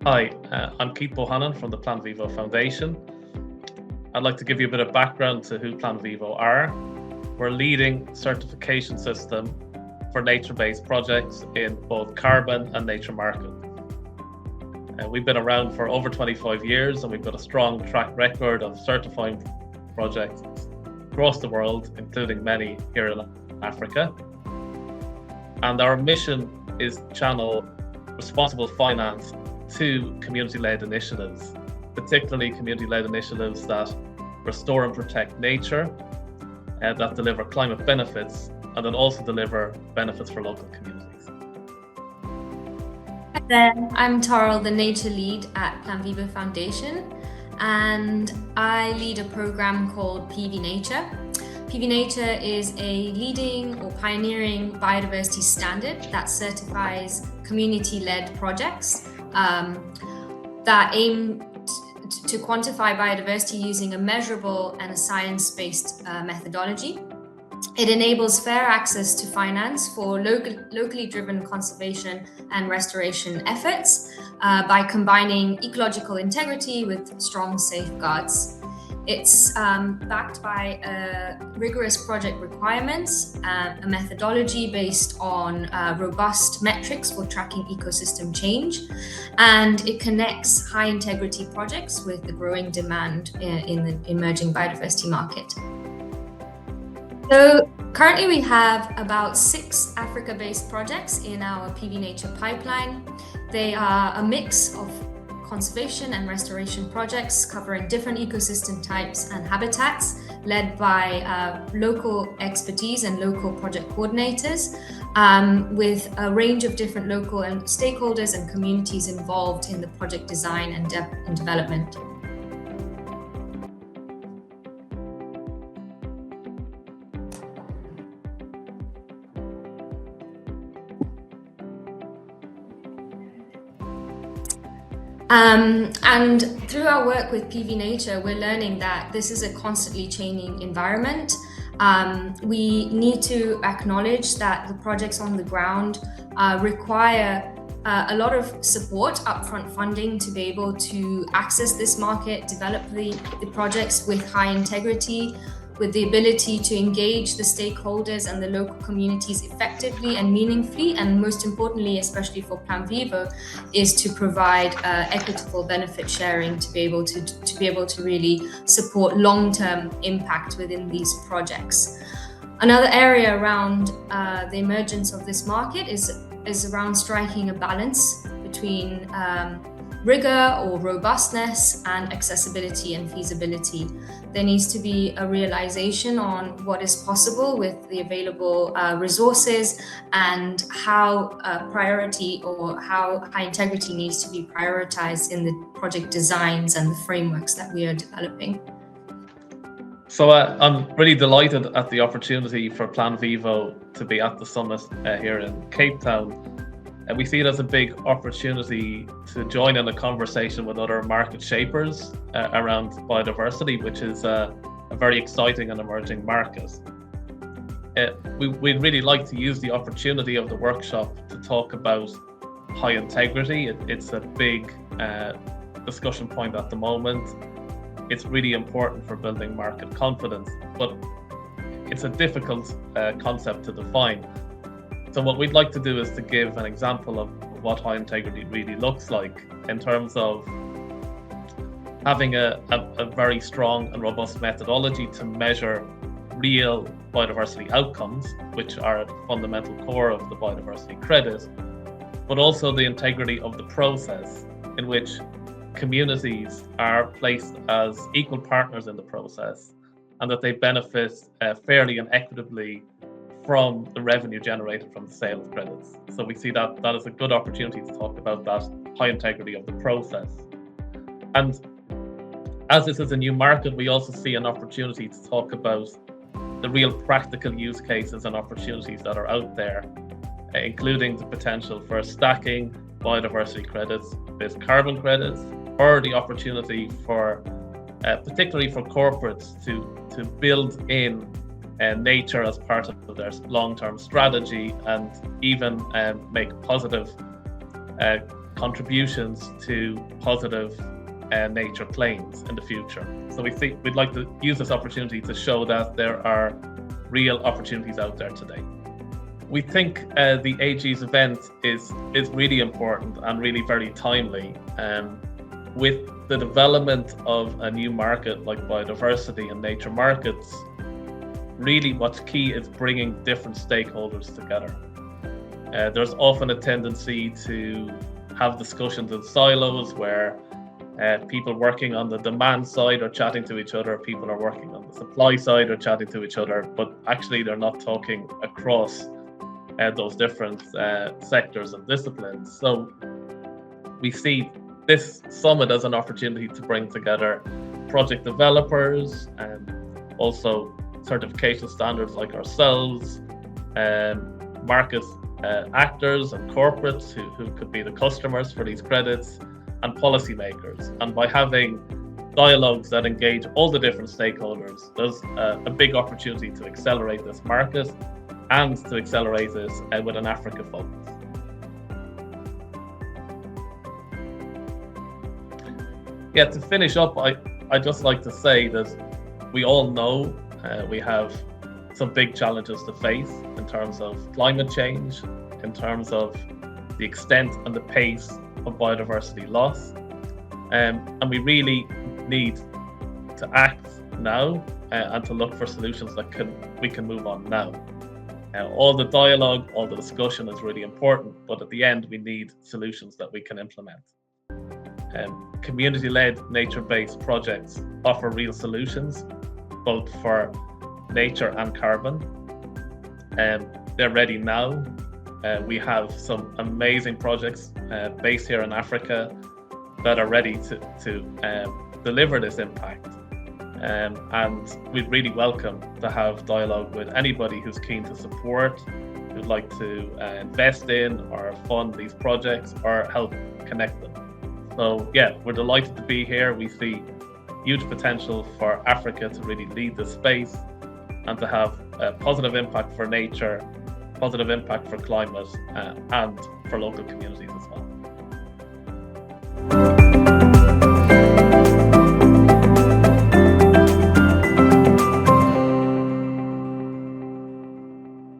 Hi, I'm Keith Bohannon from the Plan Vivo Foundation. I'd like to give you a bit of background to who Plan Vivo are. We're a leading certification system for nature-based projects in both carbon and nature market. We've been around for over 25 years and we've got a strong track record of certifying projects across the world, including many here in Africa. And our mission is to channel responsible finance to community-led initiatives, particularly community-led initiatives that restore and protect nature, that deliver climate benefits, and then also deliver benefits for local communities. Hi there, I'm Toral, the Nature Lead at Plan Vivo Foundation, and I lead a program called PV Nature. PV Nature is a leading or pioneering biodiversity standard that certifies community-led projects that aim to quantify biodiversity using a measurable and a science-based methodology. It enables fair access to finance for locally driven conservation and restoration efforts by combining ecological integrity with strong safeguards. It's backed by rigorous project requirements, a methodology based on robust metrics for tracking ecosystem change, and it connects high integrity projects with the growing demand in the emerging biodiversity market. So currently we have about 6 Africa-based projects in our PV Nature pipeline. They are a mix of conservation and restoration projects covering different ecosystem types and habitats, led by local expertise and local project coordinators, with a range of different local and stakeholders and communities involved in the project design and development. And through our work with PV Nature, we're learning that this is a constantly changing environment. We need to acknowledge that the projects on the ground require a lot of support, upfront funding to be able to access this market, develop the projects with high integrity, with the ability to engage the stakeholders and the local communities effectively and meaningfully, and most importantly, especially for Plan Vivo, is to provide equitable benefit sharing to be able to really support long-term impact within these projects. Another area around the emergence of this market is around striking a balance between rigor or robustness and accessibility and feasibility. There needs to be a realization on what is possible with the available resources and how priority or how high integrity needs to be prioritized in the project designs and the frameworks that we are developing. So I'm really delighted at the opportunity for Plan Vivo to be at the summit here in Cape Town. And we see it as a big opportunity to join in a conversation with other market shapers around biodiversity, which is a very exciting and emerging market. We'd really like to use the opportunity of the workshop to talk about high integrity. It's a big discussion point at the moment. It's really important for building market confidence, but it's a difficult concept to define. So what we'd like to do is to give an example of what high integrity really looks like in terms of having a very strong and robust methodology to measure real biodiversity outcomes, which are at the fundamental core of the biodiversity credit, but also the integrity of the process in which communities are placed as equal partners in the process and that they benefit fairly and equitably from the revenue generated from the sale of credits. So we see that is a good opportunity to talk about that high integrity of the process. And as this is a new market, we also see an opportunity to talk about the real practical use cases and opportunities that are out there, including the potential for stacking biodiversity credits with carbon credits, or the opportunity for, particularly for corporates to build in nature as part of their long-term strategy and even make positive contributions to positive nature claims in the future. So we'd like to use this opportunity to show that there are real opportunities out there today. We think the AG's event is really important and really very timely. With the development of a new market like biodiversity and nature markets, really what's key is bringing different stakeholders together. There's often a tendency to have discussions in silos where people working on the demand side are chatting to each other, people are working on the supply side are chatting to each other, but actually they're not talking across those different sectors and disciplines. So we see this summit as an opportunity to bring together project developers and also certification standards like ourselves, market actors and corporates who could be the customers for these credits, and policymakers. And by having dialogues that engage all the different stakeholders, there's a big opportunity to accelerate this market and to accelerate it with an Africa focus. Yeah, to finish up, I'd just like to say that we all know we have some big challenges to face in terms of climate change, in terms of the extent and the pace of biodiversity loss. And we really need to act now and to look for solutions that we can move on now. All the dialogue, all the discussion is really important, but at the end we need solutions that we can implement. Community-led nature-based projects offer real solutions, both for nature and carbon. They're ready now. We have some amazing projects based here in Africa that are ready to deliver this impact. And we'd really welcome to have dialogue with anybody who's keen to support, who'd like to invest in or fund these projects or help connect them. So yeah, we're delighted to be here. We see huge potential for Africa to really lead this space and to have a positive impact for nature, positive impact for climate, and for local communities as well.